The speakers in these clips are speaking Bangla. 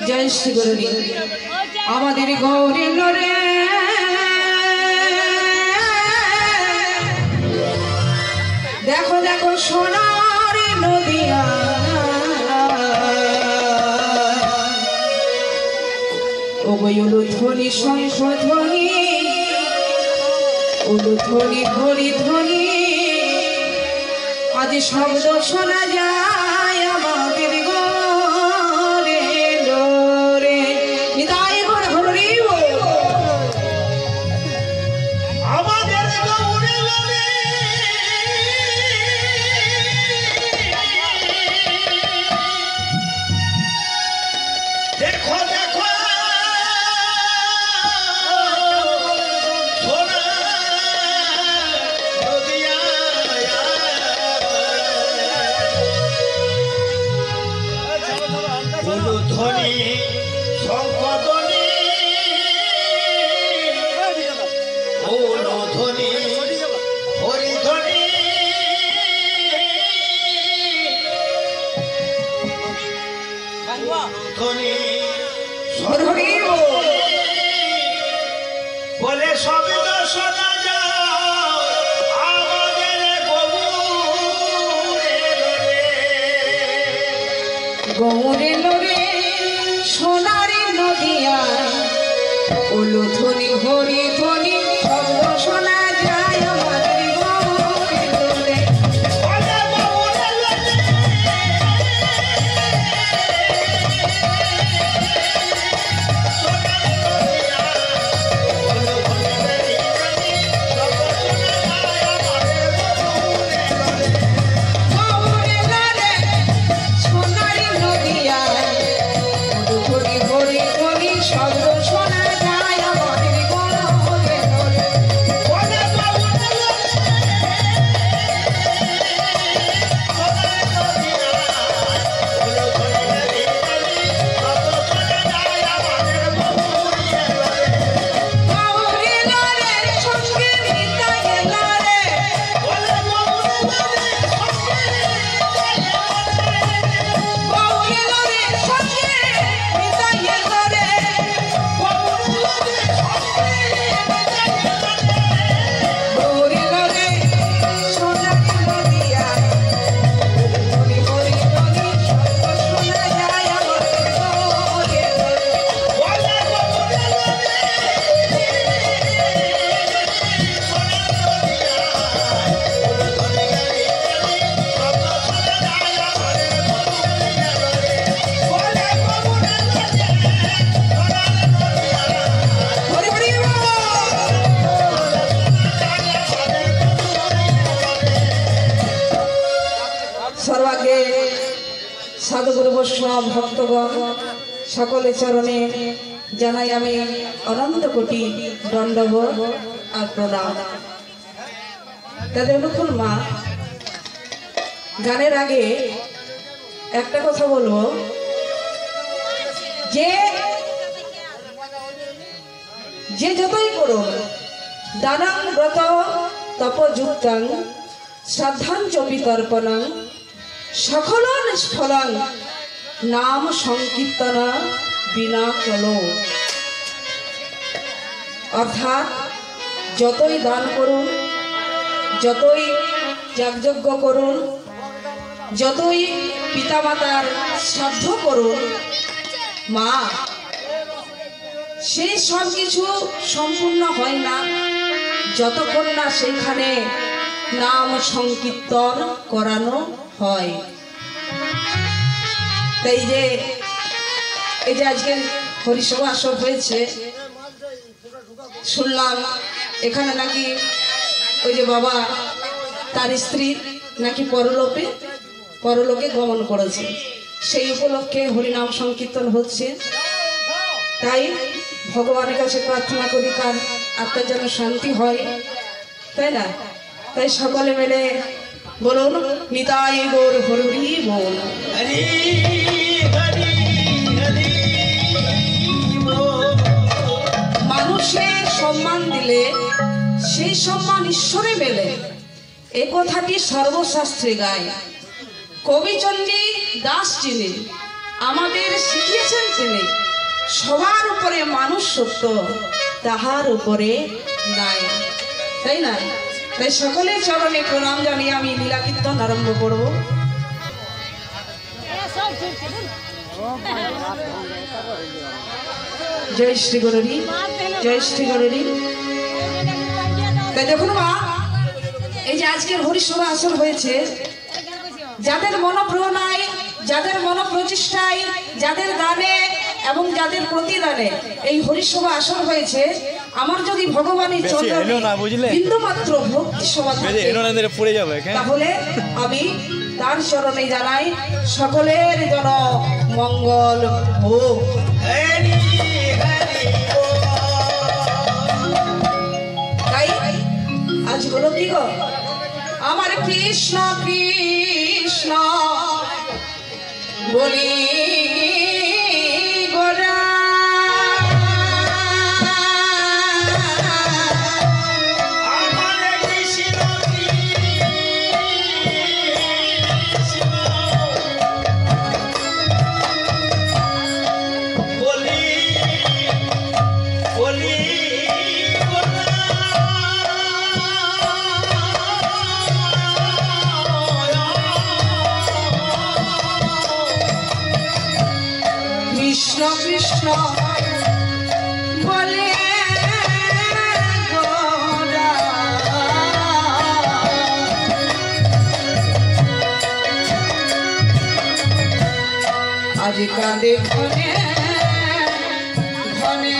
जय श्री गुरुनी आमादेर गौरी लोरे देखो देखो सोनार नदिया ध्वनि शंख ध्वनि ध्वनि ध्वनि ध्वनि आज शब्द शोना जाए आमादेर गौरी लोरे निताई गौर हरि बोल आमादेर गौरी लोरे देखो देखो ध्वनि शंख ध्वनि ध्वनि हरि ध्वनि ध्वनि बोले शब्द शोना जाओ आमादेर गौरे लोरे सोनारी नदिया उलु ध्वनि हरि ध्वनि शब्द शोना जाए आमादेर गौरे लोरे सर्वागे साधुगुरु वैष्णव भक्तगण सकले चरणे जानाई आमी अनंत कोटी दंडवत और प्रणाम। तादेर अनुकूल मा गानेर आगे एकटा कथा बोलबो जे जे जतई करो दानां व्रत तपयुक्तां श्रद्धां च वितर्पणां सकलं स्फलं नाम संकीर्तन बिना चलो অর্থাৎ যতই দান করুন, যতই যাগযজ্ঞ করুন, যতই পিতামাতার শ্রাদ্ধ করুন, মা সেই সব কিছু সম্পূর্ণ হয় না যতক্ষণ না সেখানে নাম সংকীর্তন করানো হয়। তাই যে এই যে আজকে হরিসভা আসর হয়েছে, শুনলাম এখানে নাকি ওই যে বাবা তার স্ত্রী নাকি পরলোকে গমন করেছে, সেই উপলক্ষে হরিনাম সংকীর্তন হচ্ছে। তাই ভগবানের কাছে প্রার্থনা করি তার আত্মার যেন শান্তি হয়, তাই না? তাই সকলে মিলে বলুন নিতাই গৌর হরি বল। মানুষের সম্মান দিলে সেই সম্মান ঈশ্বরে মেলে, এ কথাটি সর্বশাস্ত্রে গায়। কবিচণ্ডী দাস যিনি আমাদের শিখিয়েছেন, তিনি সবার উপরে মানুষ সত্য, তাহার উপরে নাই, তাই না? তাই সকলের চরণে প্রণাম জানিয়ে আমি লীলা কীর্তন আরম্ভ করব। জয় শ্রী গৌরী, জয় শ্রী গৌরী। তাই দেখুন মা, এই যে আজকের হরিসভা আসর হয়েছে, যাদের মনোপ্রেরণায়, যাদের মনোপ্রচেষ্টায়, যাদের দানে এবং যাদের প্রতিদানে এই হরিসভা আসর হয়েছে, আমার যদি ভগবানের চরণে বিন্দুমাত্র ভক্তি সভা থাকে, তাহলে আমি তার চরণে জানাই সকলের জন্য মঙ্গল হোক। তাই আজ হলো কি গো, আমার কৃষ্ণ কৃষ্ণ বলি গোরা, কৃষ্ণ কৃষ্ণ বলে গোরা, আজ কাঁদে ঘনে ঘনে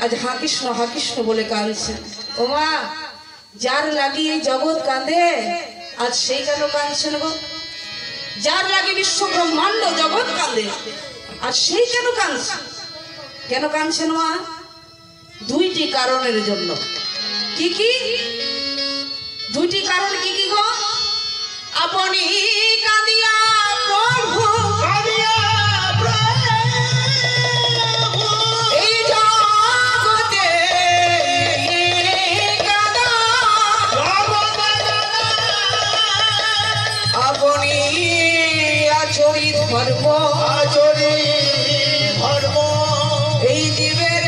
আজ হা কৃষ্ণ বলে কাঁদছে। ও মা, যার লাগি এই জগৎ কাঁদে আজ সেই কেন কাঁদছেন গো? যার লাগি বিশ্ব ব্রহ্মাণ্ড জগৎ কাঁদে আর সেই কেন কাঁদছে? কেন কাঁদছেন মা? দুইটি কারণের জন্য। কি কি দুইটি কারণ? কি কি গো? আপনি কাঁদিয়া প্রভু এই জগতে কাঁদা, আপনি আচরিত ধর্ম এই জীবের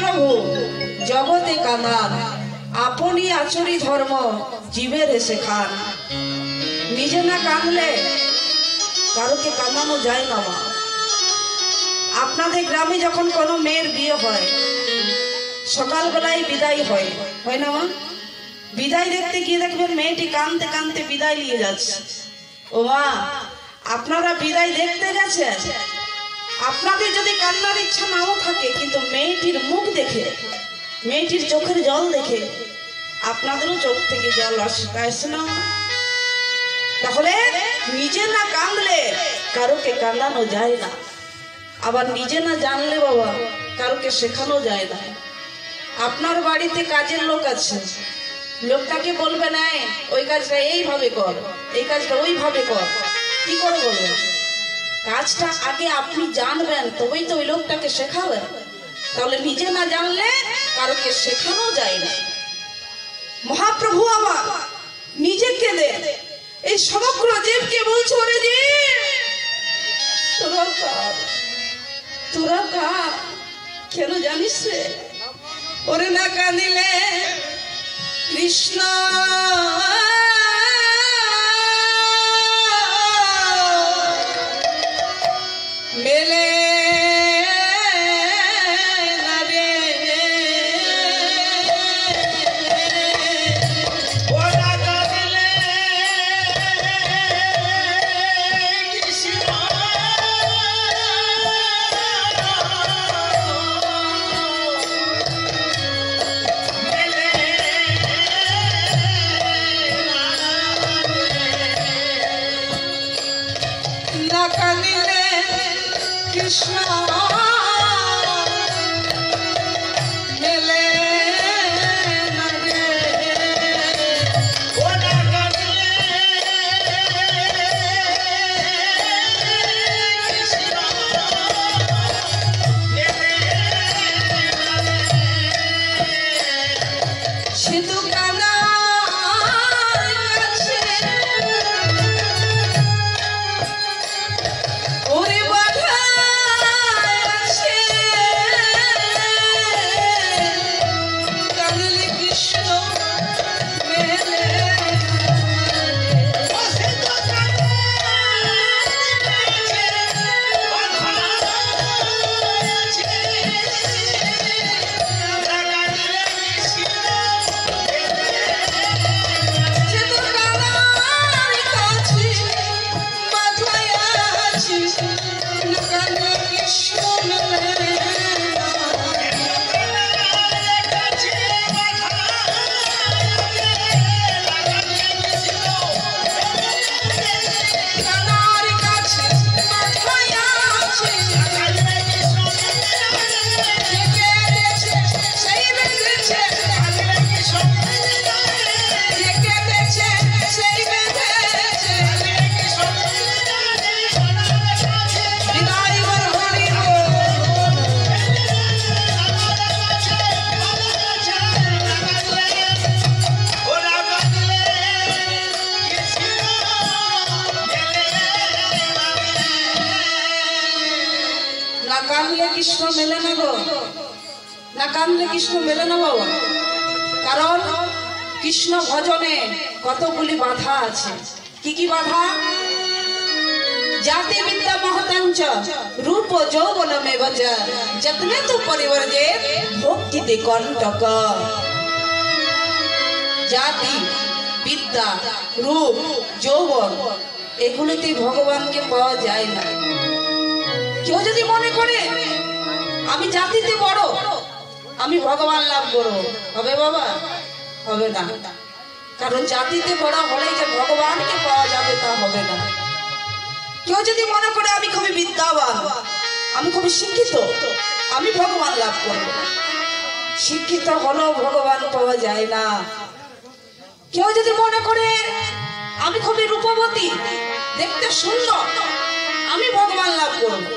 প্রভু জগতে কাঁদান, আপনি আচরি ধর্ম জীবের শেখান। নিজে না কাঁদলে কারোকে কাঁদানো যায় না মা। আপনাদের গ্রামে যখন কোনো মেয়ের বিয়ে হয়, সকালবেলায় বিদায় হয়, হয় না মা? বিদায় দেখতে গিয়ে দেখবেন মেয়েটি কাঁদতে কাঁদতে বিদায় নিয়ে যাচ্ছে। ও মা, আপনারা বিদায় দেখতে গেছেন, আপনাদের যদি কান্নার ইচ্ছা নাও থাকে, কিন্তু মেয়েটির মুখ দেখে, মেয়েটির চোখের জল দেখে আপনাদেরও চোখ থেকে জল আসে না? তাহলে নিজে না কাঁদলে কারোকে কাঁদানো যায় না, আবার নিজে না জানলে বাবা কারোকে শেখানো যায় না। আপনার বাড়িতে কাজের লোক আছে, লোকটাকে বলবে না ওই কাজটা এইভাবে কর, এই কাজটা ওইভাবে কর, কি করে বলবেন? কাজটা আগে আপনি জানবেন, তবেই তো ওই লোকটাকে শেখাবেন। তাহলে নিজে না জানলে কারোকে শেখানো যায় না। মহাপ্রভু আমার নিজে কেঁদে এই সমগ্র জীবকে বলছে, ওরে জীব তোরা কাঁদ। কেন জানিস রে? ওরে না কাঁদিলে কৃষ্ণ মেলে না রে। ওরা কাঁদিলে কৃষ্ণ মেলে না কাঁদিলে কৃষ্ণ মেলে না রে। ওরা কাঁদলে কৃষ্ণ মেলে না রে। সিধু কাঁদার কাছে ওরে বাধা আছে, কাঁদলে কৃষ্ণ মেলে না কাঁদলে কৃষ্ণ মেলে না গো, না কাঁদলে কৃষ্ণ মেলে না বাবা। কারণ কৃষ্ণ ভজনে কতগুলি বাধা আছে। কি কি বাধা? জাতি বিদ্যা মহতাঞ্চ রূপ যৌবন মে বজ যত্নে তু পরিবর্জে ভক্তিতে কণ্টক। জাতি, বিদ্যা, রূপ, যৌবন এগুলোতে ভগবানকে পাওয়া যায় না। কেউ যদি মনে করে আমি জাতিতে বড়, আমি ভগবান লাভ করবো, হবে বাবা? হবে না। কারণ জাতিতে বড় হলেই যে ভগবানকে পাওয়া যাবে তা হবে না। কেউ যদি মনে করে আমি খুবই বিদ্যাবান, আমি খুবই শিক্ষিত, আমি ভগবান লাভ করবো, শিক্ষিত হলেও ভগবান পাওয়া যায় না। কেউ যদি মনে করে আমি খুবই রূপবতী, দেখতে সুন্দর, আমি ভগবান লাভ করবো,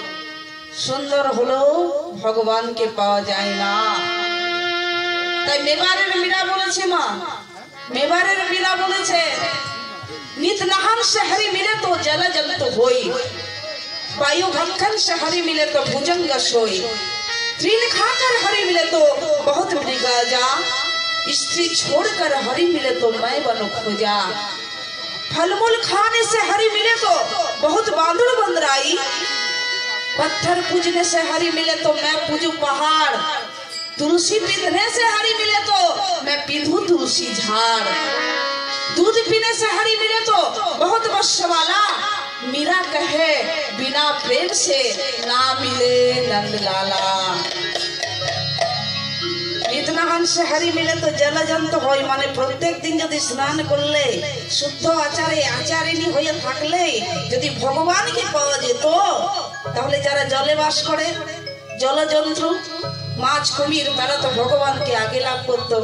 সুন্দর হলেও ভগবানকে পাওয়া যায় না। তাই মেবারের মীরা বলেছে, মা মেবারের মীরা বলেছে, नित नहान से हरि मिले तो जल जल तो होई, वायु भक्षण से हरि मिले तो भुजंग सोई, तृण खाकर हरि मिले तो बहुत मृगा जा, स्त्री छोड़कर हरि मिले तो मैं बनो खोजा, फलमूल खाने से हरि मिले तो बहुत बांदुर बंदराई, पत्थर पूजने से हरि मिले तो मैं पूजू पहाड़, तुलसी पीधने से हरि मिले तो मैं पीधू तुलसी झाड़, दूध पीने से हरि मिले तो बहुत वर्ष वाला, मीरा कहे बिना प्रेम से ना मिले नंद लाला। इतना से हरि मिले तो जलजंत होई, माने प्रत्येक दिन यदि स्नान करले शुद्ध आचारे आचारिणी হয়ে থাকলে যদি ভগবানকে পাওয়া যেত, তাহলে যারা জলে বাস করে জলজন্তু মাছ কুমির তারা তো ভগবানকে আগে লাভ করতো,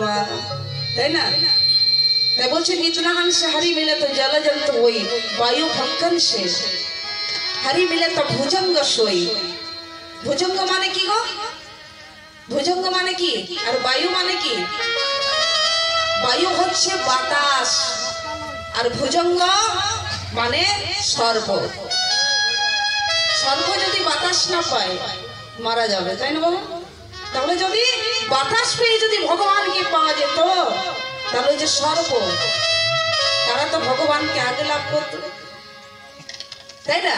তাই না? তাই বলছে নিতনাহান से हरि मिले तो जलजंत होई, वायु भक्षण से हरि मिले तो भुजंग सोई। भुजंग माने কি গো? ভুজঙ্গ মানে কি আর বায়ু মানে কি? বায়ু হচ্ছে বাতাস আর ভুজঙ্গ মানে সর্প। সর্প যদি বাতাস না পায় মারা যাবে, তাই না বাবা? তাহলে যদি বাতাস পেয়ে যদি ভগবানকে পাওয়া যেত, তাহলে যে সর্প তারা তো ভগবানকে আগে লাভ করত, তাই না?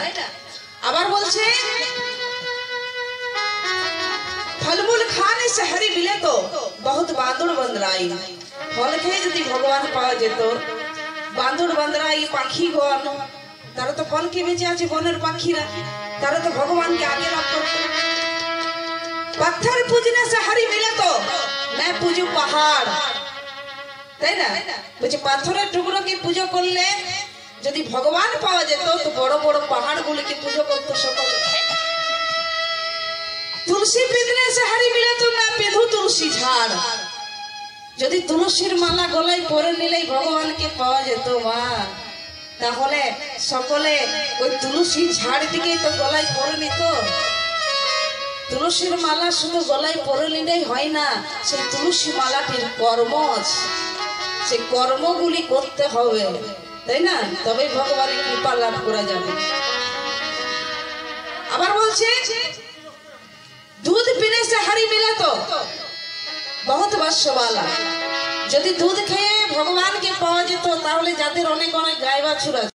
আবার বলছে फलमूल खाने से हरि मिले तो बहुत बांदुर बंदराई, फल খেয়ে যদি ভগবান পাওয়া যেত, বান্দুর বন্দরাই পাখিগণ তারা তো ফল খেয়ে বেঁচে আছে, বনের পাখিরা তারা তো ভগবানকে আগে লাভ করত। पत्थर पूजने से हरि मिले तो मैं पूजू पहाड़, তাই না? বলছে পাথরের টুকরোকে পুজো করলে যদি ভগবান পাওয়া যেত তো বড় বড় পাহাড়গুলিকে পুজো করতো সকলে। तुलसी पीधने से हरि मिले तो मैं पीधू तुलसी झाड़, যদি তুলসীর মালা গলায় পরে নিলেই ভগবানকে পাওয়া যেত মা, তাহলে সকলে ওই তুলসী ঝাড় দিকেই তো গলায় পরে নিত। তুলসীর মালা শুধু গলায় পরে নিলেই হয় না, সেই তুলসী মালাটির কর্ম আছে, সেই কর্মগুলি করতে হবে, তাই না? তবে ভগবানের কৃপা লাভ করা যাবে। আবার বলছে दूध पीने से हरि मिले तो बहुत वर्ष वाला, যদি দুধ খেয়ে ভগবানকে পাওয়া যেত তাহলে যাদের অনেক অনেক গাই বাছুর আছে